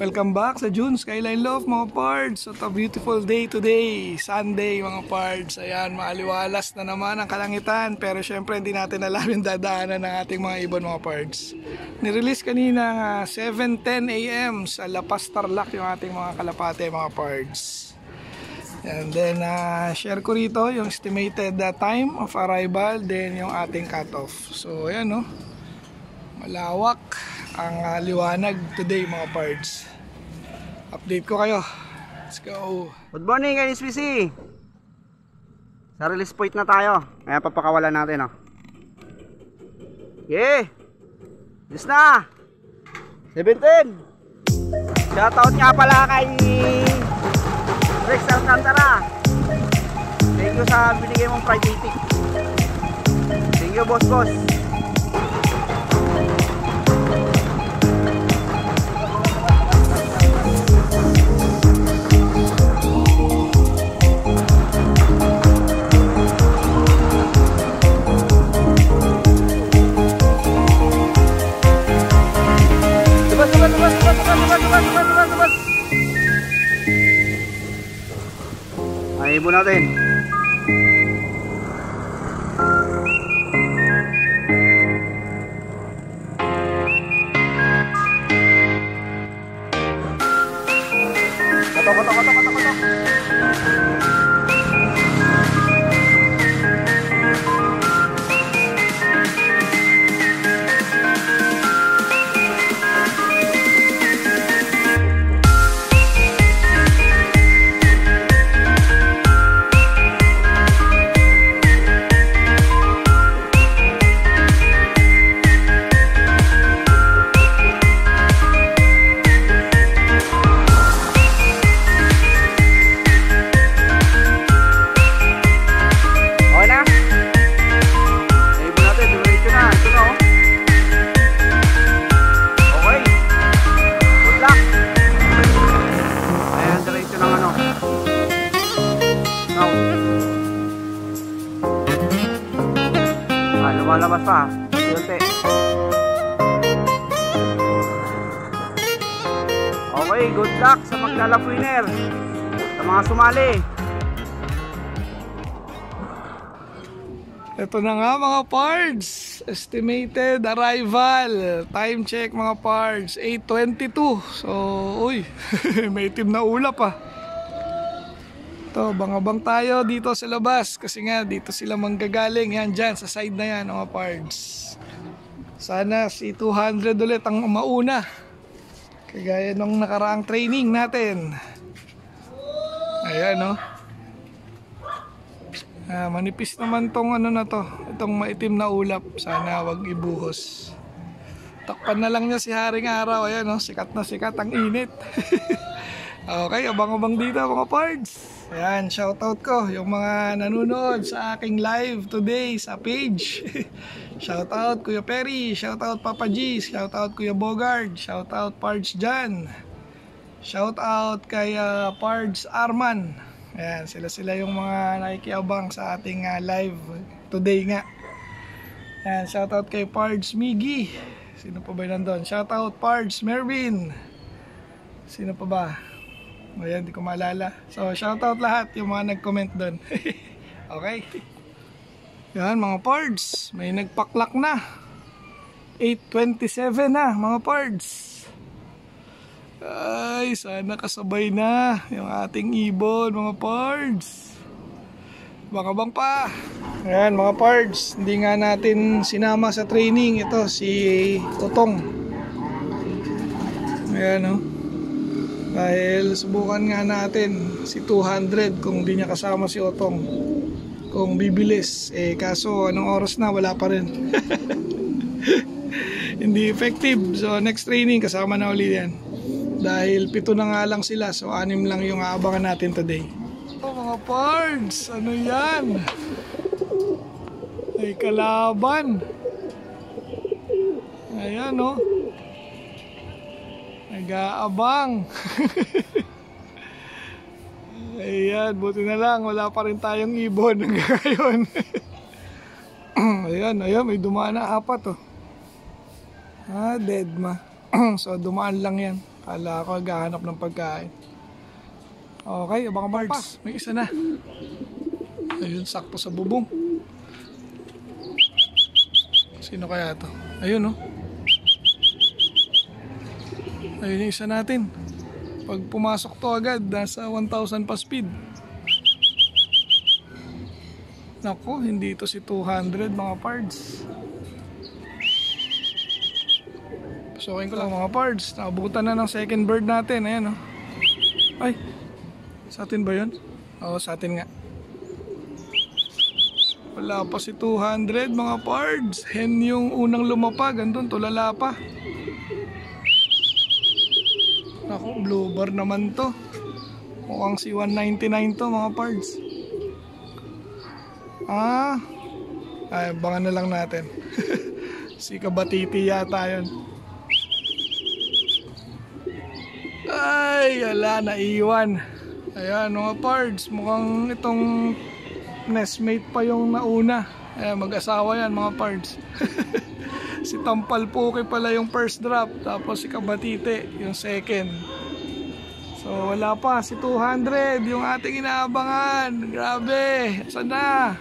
Welcome back sa June Skyline Love mga pards. What a beautiful day today, Sunday mga pards. Ayan, maaliwalas na naman ang kalangitan. Pero syempre hindi natin alam yung dadaanan ng ating mga ibon mga pards. Nirelease kanina 7:10 AM sa La Paz, Tarlac yung ating mga kalapate mga pards. And then share ko rito yung estimated time of arrival, then yung ating cutoff. So ayan no, malawak ang liwanag today mga pards. Update ko kayo. Let's go. Good morning guys, SPC. Sa release point na tayo. Ngayon papakawalan natin Yeah. Yes na. 17. Shoutout nga pala kay Rex Alcantara. Thank you sa binigay mong Friday tick. Thank you boss. Ay, ibon natin. Kotok. Lumalabas pa. Okay, good luck sa maglalap winner, sa mga sumali. Ito na nga mga pards, estimated arrival, time check mga pards, 8:22. So uy, may itim na ulap Ito, bang-abang tayo dito sa labas kasi nga dito sila manggagaling. Yan dyan, sa side na yan mga pards. Sana si 200 ulit ang mauna, kagaya nung nakaraang training natin. Ayan manipis naman tong na to, itong maitim na ulap. Sana wag ibuhos. Takpan na lang niya si Haring Araw. Ayan sikat na sikat ang init. Okay, abang-abang dito mga pards. Ayan, shoutout ko yung mga nanonood sa aking live today sa page. Shoutout Kuya Perry, shoutout Papa G, shoutout Kuya Bogard, shoutout Pards Jan, shoutout kay Pards Arman. Ayan, sila yung mga nakikiabang sa ating live today nga. Ayan, shoutout kay Pards Miggy. Sino pa ba nandun? Shoutout Pards Mervin. Sino pa ba? Ayan, di ko maalala. So, shoutout lahat yung mga nag-comment doon. Okay. Yan mga pards, may nagpaklak na. 8:27 na mga pards. Ay, sana kasabay na yung ating ibon mga pards. Bang pa. Ayan mga pards, hindi nga natin sinama sa training ito si Otong. Ayan dahil subukan nga natin si 200 kung di niya kasama si Otong, kung bibilis. Kaso anong oras na, wala pa rin. Hindi effective. So next training kasama na ulit yan. Dahil 7 na nga lang sila, so 6 lang yung aabangan natin today. Mga pards, ano yan? Ay kalaban. Ayan nag-aabang. Ayan, buti na lang wala pa rin tayong ibon hanggang ngayon. Ayan, may dumaan na 4 dead ma. So dumaan lang yan. Kala ko naghahanap ng pagkain. Okay, abang birds. May isa na. Ayun, sakto sa bubong. Sino kaya to? Ayun, oh. Ayun yung isa natin. Pag pumasok to agad, nasa 1,000 pa speed. Naku, hindi ito si 200 mga pards. Pasukin ko lang mga pards. Nakabutan na ng second bird natin. Ayan, oh. Ay, sa atin ba yun? Oo, sa atin nga. Wala pa si 200 mga pards. Hen yung unang lumapag. Andun, tulala pa. Naku, blue bar naman to. Mukhang si 199 to mga pards. Ay, abangan na lang natin. Si Kabatiti yata yun. Ay, ala, naiwan. Ayan mga pards, mukhang itong nestmate pa yung nauna. Ayan, mag-asawa yan mga pards. Si Tampal Puki pala yung first drop, tapos si Kabatite yung second. So wala pa si 200 yung ating inaabangan. Grabe, saan na?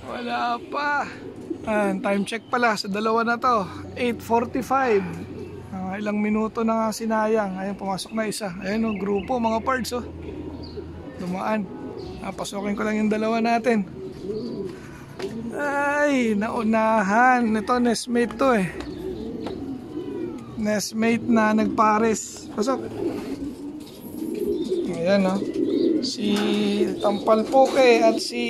Wala pa. Time check pala sa dalawa na to, 8:45. Ilang minuto na nga sinayang. Ayun, pumasok na isa. Ayun, oh, grupo mga pards, oh. Dumaan. Pasukin ko lang yung dalawa natin. Ay, naunahan. Ito, nestmate to eh. Nestmate na nagpares. Pasok. Ayan, oh. Si Tampal Puki at si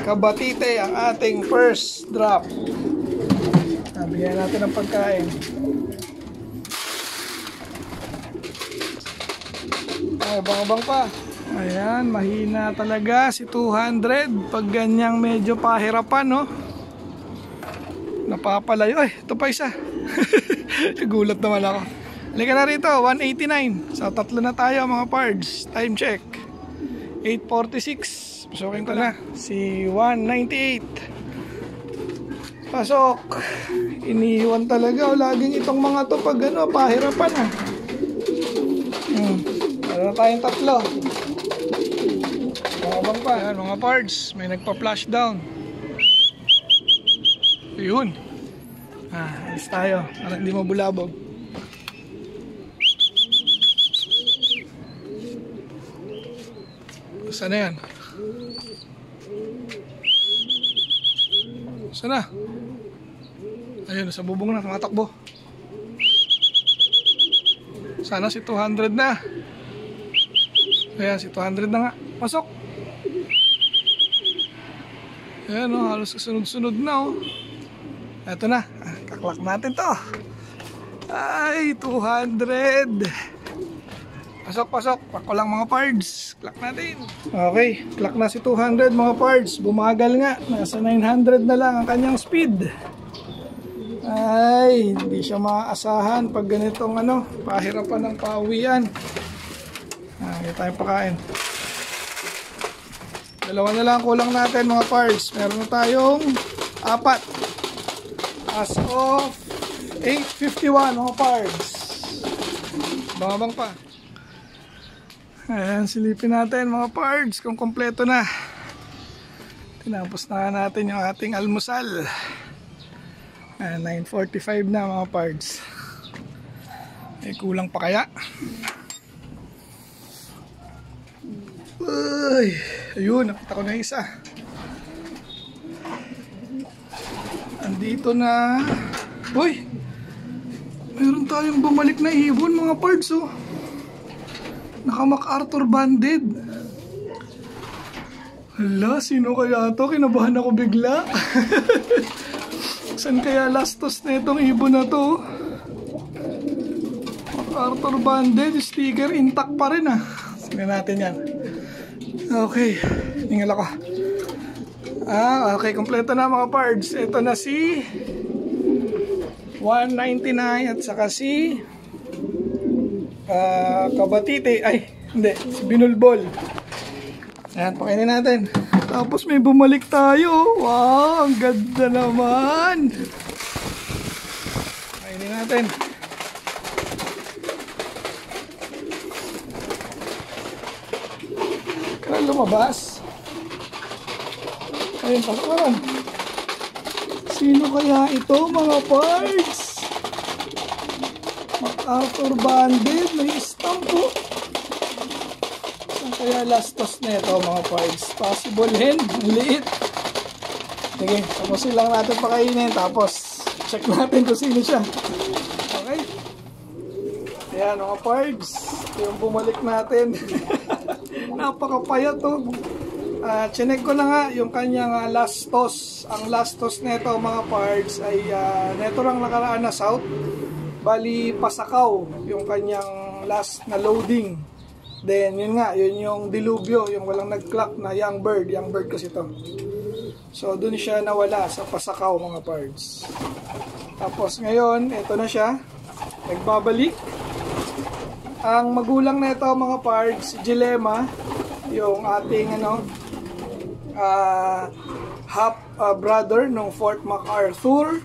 Kabatite ang ating first drop. Bigyan natin ng pagkain. Ay, abang-abang pa. Ayan, mahina talaga si 200 pag ganyang medyo pahirapan, no? Napapalayo. Ay, ito pa isa. Gulat naman ako. Halika na rito, 189. So, tatlo na tayo mga pards. Time check 8:46. Pasukin ko na si 198. Pasok. Iniiwan talaga. Laging itong mga to pag ano, pahirapan ah. Meron tayong tatlo. Mabang pa. Ayan, mga pards. May nagpa-flash down. Yun. Alis tayo. Para hindi mabulabog. Saan na yan? Saan na? Ayun, sa bubong na. Tumatakbo. Sana si 200 na. Ayan, si 200 na nga. Pasok. Ayan, oh, halos kasunod-sunod na, oh. Eto na. Kaklak natin to. Ay, 200. Pasok, pasok. Pako lang mga pards. Klak natin. Okay, klak na si 200 mga pards. Bumagal nga. Nasa 900 na lang ang kanyang speed. Ay, hindi siya maaasahan pag ganitong ano, pahirapan ng pauwian. Hindi tayo pakain. Dalawa na lang kulang natin mga pards. Meron na tayong 4 as of 8:51 mga pards. Babang pa. Ayan, silipin natin mga pards kung kompleto na. Tinapos na natin yung ating almusal. 9:45 na mga pards. Kulang pa kaya? Uy, ayun, nakita ko na isa. Andito na. Uy, meron tayong bumalik na ibon mga pards, oh. Naka MacArthur banded. Hala, sino kaya to? Kinabahan ako bigla. Saan kaya lastos na itong ibon na to? MacArthur banded, sticker intact pa rin ah. Sige natin yan. Okay, hingal ako. Okay, kompleto na mga pards. Ito na si 199 at saka si Kabatite. Ay, hindi, si Binulbol. Ayan, pakainin natin. Tapos may bumalik tayo. Wow, ang ganda naman. Kainin natin. Kaya lumabas. Ayun, pasok. Sino kaya ito mga parts? MacArthur Banded, may stamp po. Saan kaya lastos na ito mga parts? Possible hen, ang liit. Sige, tapusin lang natin pakainin, tapos check natin kung sino siya. Okay? Ayan mga parts, ito yung bumalik natin. Napakapayat to. Chinek ko na nga yung kanyang last toss. Ang last toss nito mga parts ay neto lang nakaraan na south. Bali Pasakaw yung kanyang last na loading. Then yun nga, yun yung dilubyo, yung walang nag-clock na young bird kasi to. So dun siya nawala sa Pasakaw mga parts. Tapos ngayon, eto na siya, nagbabalik. Ang magulang nito mga parts, Jilema, yung ating half brother ng Fort MacArthur,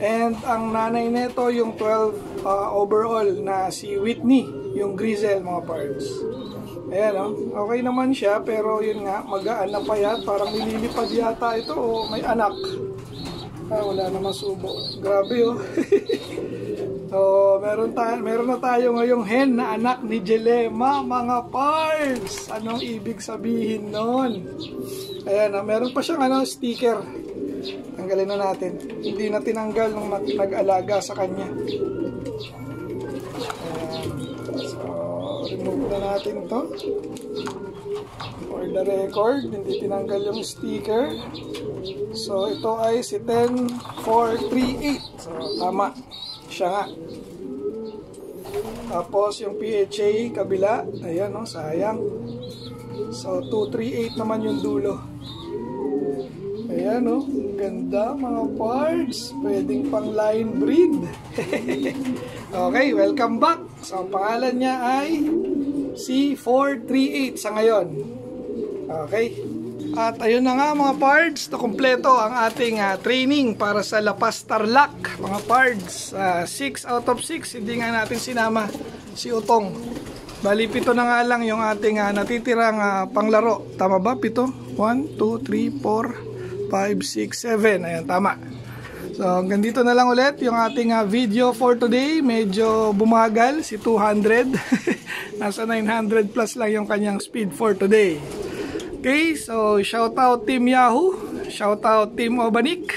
and ang nanay nito yung 12 overall na si Whitney, yung Grizzle mga parts. Ayan okay naman siya, pero yun nga, magaan na payat, parang nililipad yata ito o may anak. Wala naman subo, grabe So, meron na tayo ngayong hen na anak ni Jilema mga parts. Anong ibig sabihin nun? Ayan, meron pa siyang sticker. Tanggalin na natin. Hindi na tinanggal nung nag-alaga sa kanya. Ayan. So, remove na natin to. For the record, hindi tinanggal yung sticker. So, ito ay si 10438. So, tama. Siya nga. Tapos yung PHA kabila, ayan sayang. So 238 naman yung dulo. Ayan ganda mga parts. Pwedeng pang line breed. Okay, welcome back. So ang pangalan niya ay C438 sa ngayon. Okay. At ayun na nga mga pards, to kompleto ang ating training para sa La Paz Tarlac mga pards. 6 out of 6, hindi nga natin sinama si Utong. Bali 7 na nga lang yung ating natitirang panglaro. Tama ba? 7? 1, 2, 3, 4, 5, 6, 7. Ayan, tama. So hanggang dito na lang ulit yung ating video for today. Medyo bumagal si 200. Nasa 900 plus lang yung kanyang speed for today. Okay, so shout out Team Yahoo, shout out Team Obanik,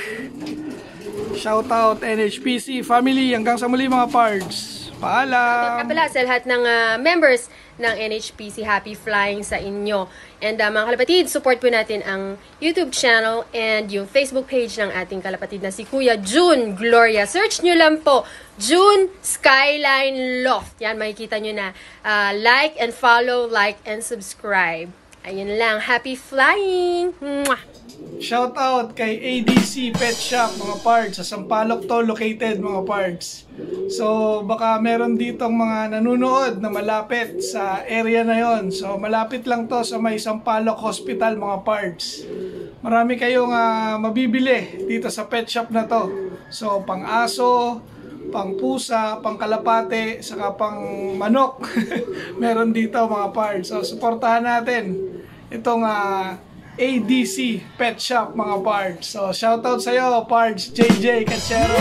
shout out NHPC family. Hanggang sa muli mga pards. Paalam! At pala sa lahat ng members ng NHPC, happy flying sa inyo. And mga kalapatid, support po natin ang YouTube channel and yung Facebook page ng ating kalapatid na si Kuya June Gloria. Search nyo lang po, June Skyline Loft. Yan, makikita nyo na. Like and follow, like and subscribe. Ayun lang, happy flying! Mwah! Shout out kay ADC Pet Shop mga pards. Sa Sampaloc to located mga pards. So baka meron ditong mga nanonood na malapit sa area na yon. So malapit lang to sa may Sampaloc Hospital mga pards. Marami kayong mabibili dito sa pet shop na to. So pang aso, pang pusa, pang kalapate, saka pang manok. Meron dito mga pards. So suportahan natin itong ADC Pet Shop mga pards. So shoutout sa iyo pards JJ Cachero.